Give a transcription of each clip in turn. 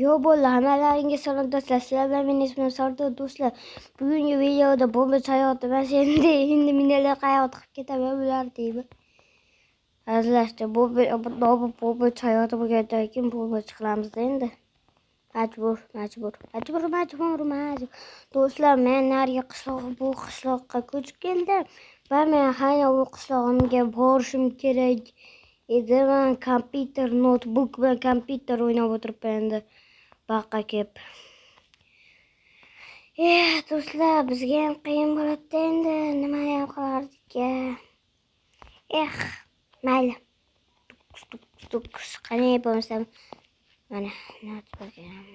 Yo bo'ldi, hammalaringa salom do'stlar. Sizlar bilan men ismim Sardor do'stlar. Bugungi videoda bomba hayoti va endi minalar hayoti qilib ketaman bular deymi. Hazillashdi. Bomba hayoti bo'lgandan keyin bomba qilamiz endi. Majbur. Do'stlar, men nariga bu qishloqqa ko'chib keldim va men hali bu qishlog'imga borishim kerak edi. Men kompyuter, notebook bilan kompyuter o'ynab o'tiribman endi. Baqqa kelib. Do'stlar, bizga ham qiyin bo'ladi endi. Nima ham qilardik? Mayli. Qanday bo'lsam, mana notebook'im.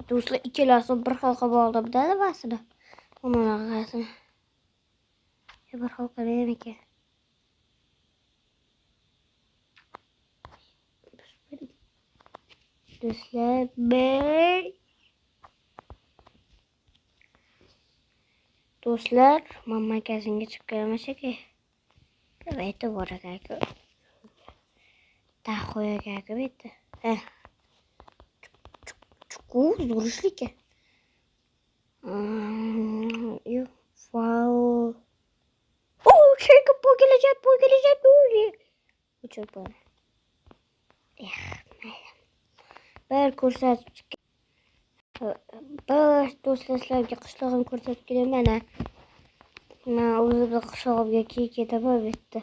Do'stlar, ikkalasi bir xil qilib oldim-da nimasini. Bunaqasini. Bir xil qilib ekan. Do'stlar, men magazinga chiqib kelaman shekilli. Bitta bor ekan. Taxoyaga bitta. Zurishlik. Wow. Chekib bu kelajak. Uçak bor. Bir ko'rsatib. Do'stlar, sizlarga qishlog'im ko'rsatib kelaman. Men o'zimning qishlog'imga ketaman bitta.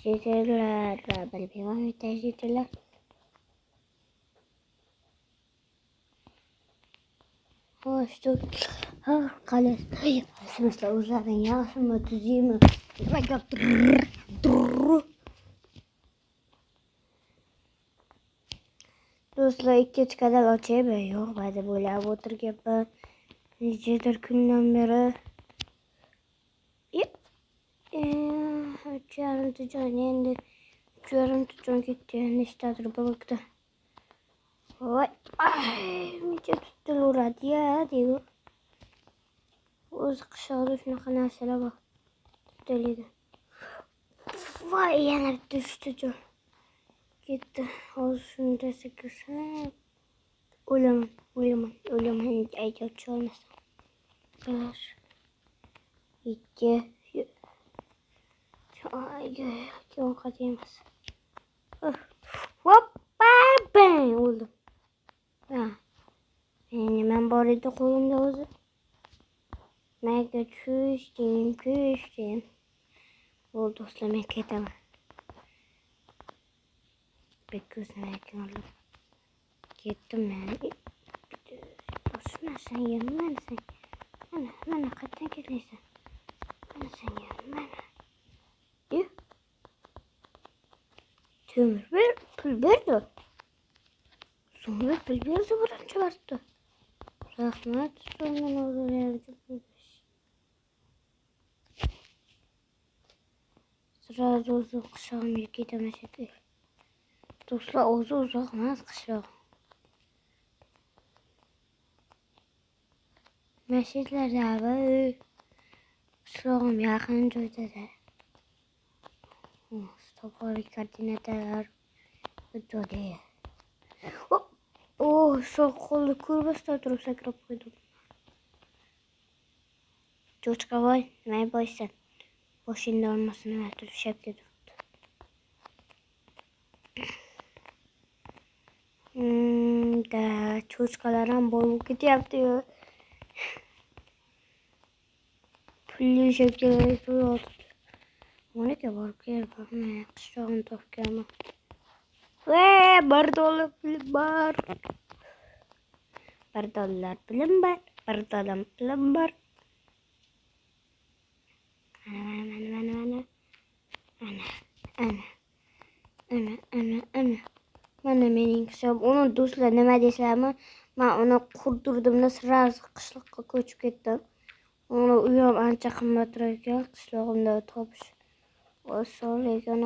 Shetirlar, bilmayman, bitta shetirlar. Qalas. Sizlar o'zlaring yaxshimi, tuzingmi? Nima gap? Do'stlar, ikkinchi kanal ochaymi? Yo'q, mayda bo'lib o'tirganman. Nechadir kundan beri. 3,5 jon endi. 3,5 jon ketdi. Nechtadir bo'libdi. Voy, necha tutilaveradi-ya, deydi. O'zi qishloqda shunaqa narsalar bor. Tutiladi. Voy, yana bitta 3 jon ketdi. Hozir shuni desa kirsam o'laman. Aytib olmasam. 1 2 Yo'q emas. Hoppa, bang o'ldim. Nima bor edi qo'limda o'zi? Nega tushdim. Bo'ldi do'stlar, men ketaman. Bir ko'zni aytganlar. Ketdim men. Boshmasan yerman sen. Mana qayerdan kelaysan? Mana sen yerman. Temir ver, pul berdi. Sonra pul berdi, birinchi marta. Rahmat, sondan o'zim sразу o'zim qishlog'imga ketaman shekilli. Do'stlar, o'zi uzoq emas qishloq. Masjidlarda qishlog'im yaqin joyda. Stopoli koordinatalar o'tadi. So'l qo'lni ko'rmasdan turib sakrab qo'ydim. Cho'chqavoy, nima bo'ysan? Boshingda olmasin, nima turib shapga turibdi. Cho'chqalar ham bo'lib ketyapti-yu. Pulli shapkalar qo'yadi. Monika borib keldim, qishlog'imni topganman. $1 pulim bor. $1 pulim bor. $1 pulim bor. Ana. Mana mening hisob. Uni do'stlar nima deysizlarmi? Men uni qurdirdim-da, sразу qishloqqa ko'chib ketdim. Uni uyam ancha qimmatroq ekan, qishlog'imda topish oson ekan.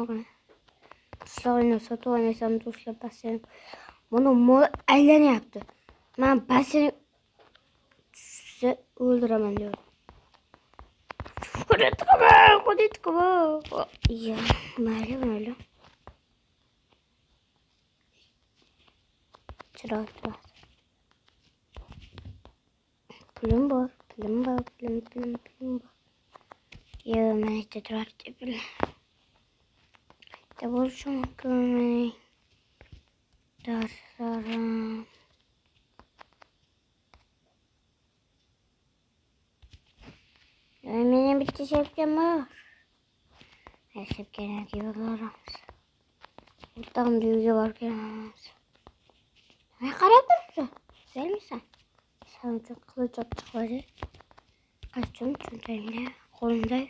Qishlog'imni sotib olmasam do'stlar, pasayam. Buni mol aylanyapti. Men pasayam tushsa o'ldiraman diyorum. Kudetku. Iya, malu. Cerah. Pulum var. Pulum. Ya, ben işte cerah tepil. Tabur şunu görmeyi. Derslerim. Benim bitti şefkem var. Şefkem diye bakarız. Buradan büyüğe bakarız. Ne karadırsa? Güzel misin? Sen çok kılıç attıkları. Kaçtım çönteyimle. Kolumda.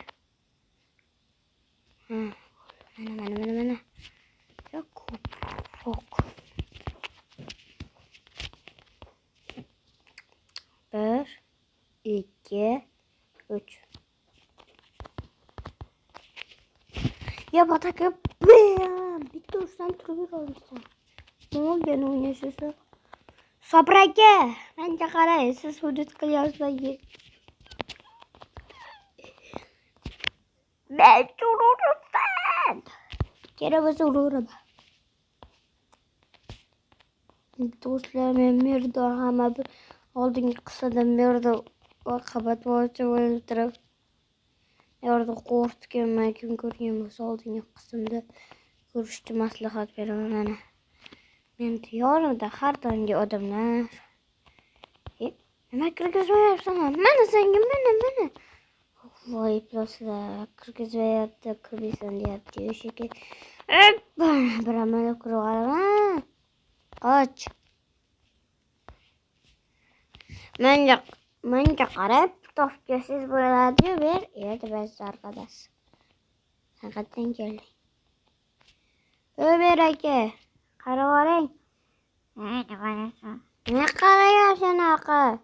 Bana. Yok. Bir, iki, üç. Ya batak ya. Bir dur sen turbi olmuşsun. Ne oldu gene oynaşıyorsun? Sabrake. Bence karayı siz hudut kıyaslayın. Ben dururum ben. Kere ben dururum. Dostlarım bir daha ama bir oldun kısadan bir de o kapat boğaça öldürüp orada kort gelmek gün görüyormuş oldun kısımda görüştü maslahat veremem bana. Ben diyorum da hardangi adamlar. Ne kırgız mı yapsana? Bana sen kim bana. Vay plasla kırgız ve yaptı kırgızın diye diyor şekil. Bana kuralım. Kaç. Bence garip tofkesiz buralar diyor bir. Evet biz arkadaş. Hakikaten geldi. Ömer Ege. Karavarın. Ne karıyorsun? Ne karıyorsun Aka?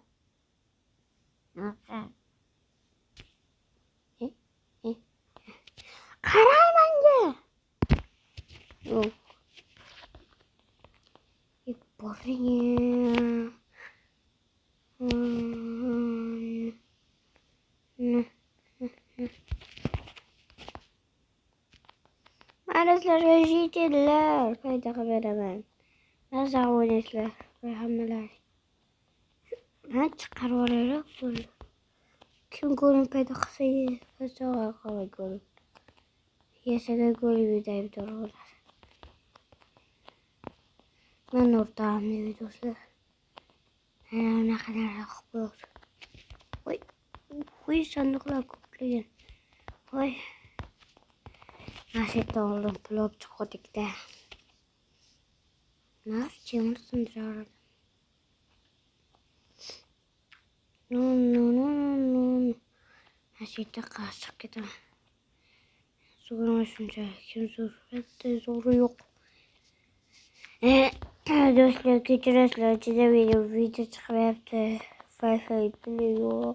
Nasıl? Karay bence. Yok. Boring. Maalesef rejitiler. Payda veremem. Nasıl oynayışlar ve hamleler. Ne çıkar oraya böyle. Kim golün payda kısayı. Kısa kala golün. Yesede golü bir de bir doğrular. Ben ortağım ne videosu. Ne kadar akbur. Oy sandıklar koplayın. Oy. Nasıl oldum blok çikotikte. Ne yapacağım sındır No. Nasıl da kaçtık gidelim. Zoruma şunca kim zor. Hatta zoru yok. Dostlar geçiyorlar. Size video çıkıp yaptı. Wi-Fi biliyor.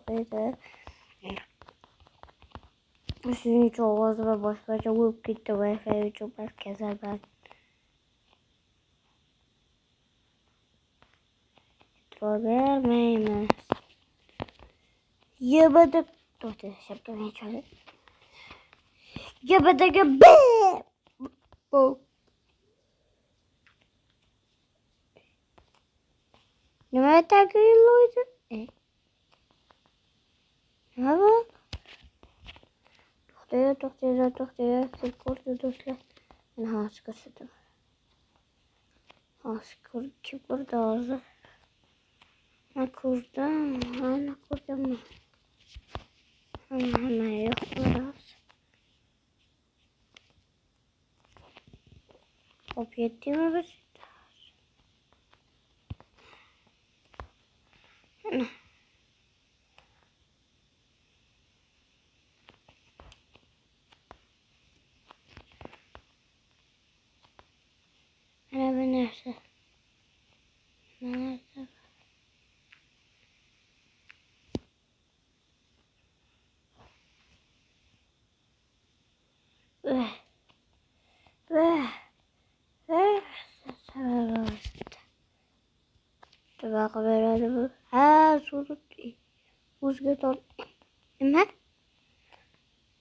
Sizin çok az ve başkaca vurup gitti. Wi-Fi çok herkese ben. Vermeyemez. Yabadık. Dostlar şapkamaya çalın. Yabadık. Bu. Ne takıyordu? Ne bu? Doktor. Siz korktu dostlar. Ben haskasıdım. Haskır ki burada ağzı. Ne kurdum? Ne kurdum? Hemen yok biraz. Hop yetti mi biz? Merhaba nerede? Nerede? Tabak verelim. Ha, surut. Uzget ol. Ne?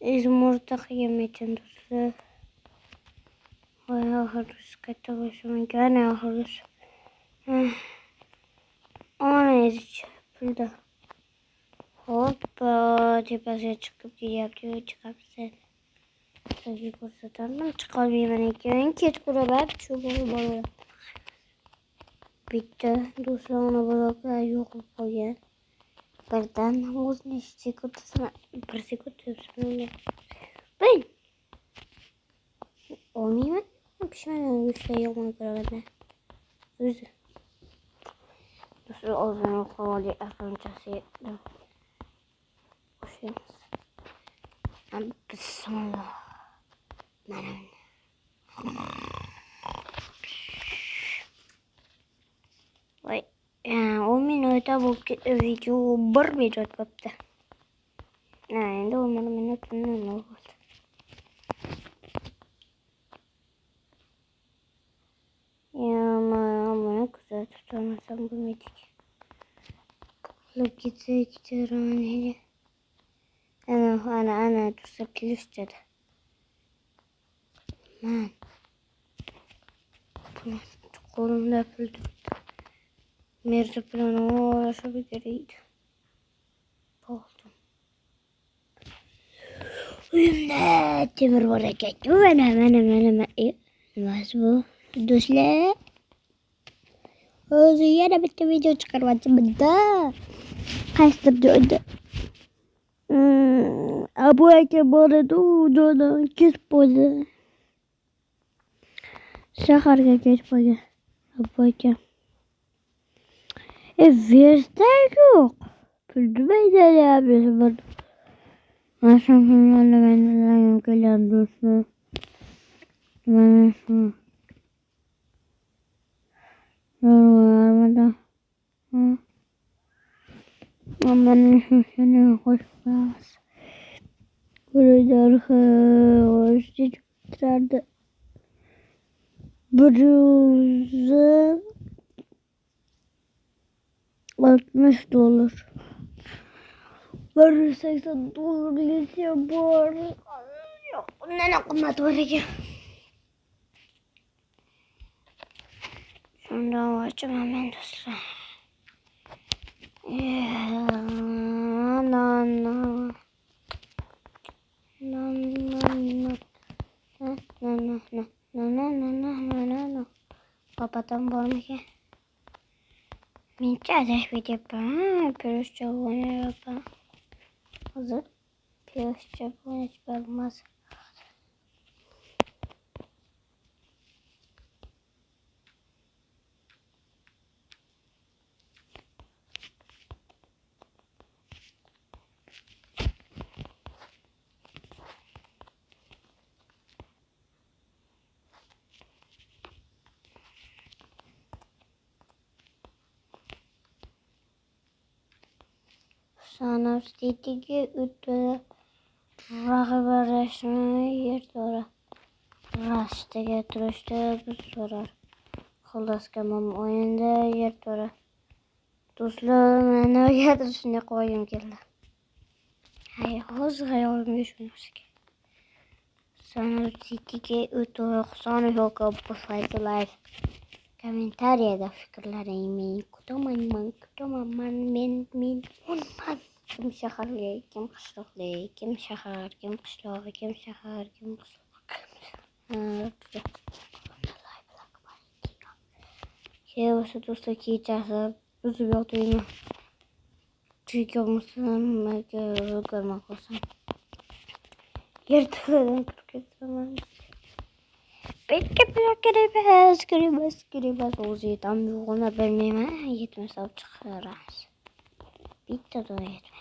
İzmir'de yemeğin dostu. Vay ahırız. Kata başımın gene ahırız. Ona eriç. Burada. Hoppa. Tepesine çıkıp gidiyor. Çıkıp sen. Tabii buradan çıkalım hemen. Ket buralar. Çubuğu bana. Bitti. Dostlar ona bıraklar yok koyun. Birden uzun sekundasına bir sekund yapsın. Ben olmayayım mı? Pişman bir şey yok mu kadar? Üzü. Dostlar o zaman kovalı arkadaşlar. Hoşçakalın. Bismillah. Vay. 10 minuta bu video 1 minut kaptı. Endi 10 minut ne oldu? Ama güzel tutamazsam bu medik. Alıp gidecek raneye. Ana dursa pilişçedi. Man. Kolumda öpüldü. Merzi planı uğraşabiliriydi. Boğuldum. Uyumda demir hareket. Hemen. Nasıl bu? Dostlar. Yine bitti video çıkarmadım da. Kaçtım döndü. Bu eke bana doğduğunu kes bana. Şaharga geç bana. Bu eke. Verster yok. Püldürmeyle yapıyorsun bunu. Nasıl bunlarla benden gelen dostum. Nasıl? Yorulmadan. Aman seni hoş bas. Burada hoş çıkardı. Bruzu 60 dolar. Var 80 dolar geçiyor bu arada. Ne aklıma doğru. Şundan açacağım hemen dostlar. Kapatalım bunu ki. Mince ateş video pürüz çabuğunu yapalım. Hazır. Pürüz çabuğunu hiç bakmaz. Sana stitiki ütü rakıbarışını yırtıra. Rastı getirişte bir sorar. Kılaskamam oyunda yırtıra. Dostlarım ne getirişine koyayım geldi. Hayır, hızlı olmuş ki. Sana stitiki ütü sana yok bu sayılar. Komentariyada fikirlerimi kutamam men unman. Kim şehirli, kim kışlıklı, kim şehir, kim kışlık, kim şehir, kim kışlık. Şey dostu ki içerse bizi gördüğünü çünkü musun görmek olsun. Yırtılan kırık zaman. Belki bir giremez olsaydım bir ona benimle yetmez av çıkarız. Bitti de yetmeydi.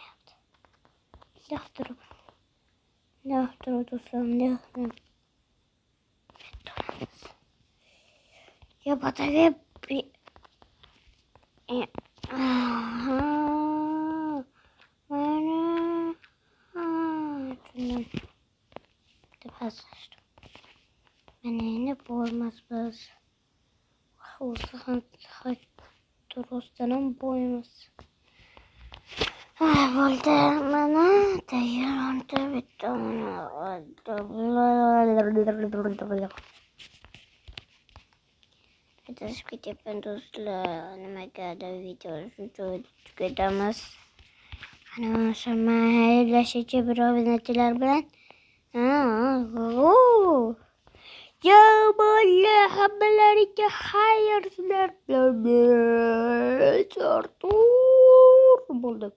Ne yaptırıp dostlarım ne yaptırıp. Ya batarya bir... Beni boğulmaz biz. Olsun dostanım boğulmaz. Volta bana da bitti. Adashib ketyapman do'stlar. Nimagadir video tugatamiz. Ana o'sha xayrlashish bir obunachilar bilan. Yo bola hammalariga xayr sizlar bilan. Artur bo'ldi.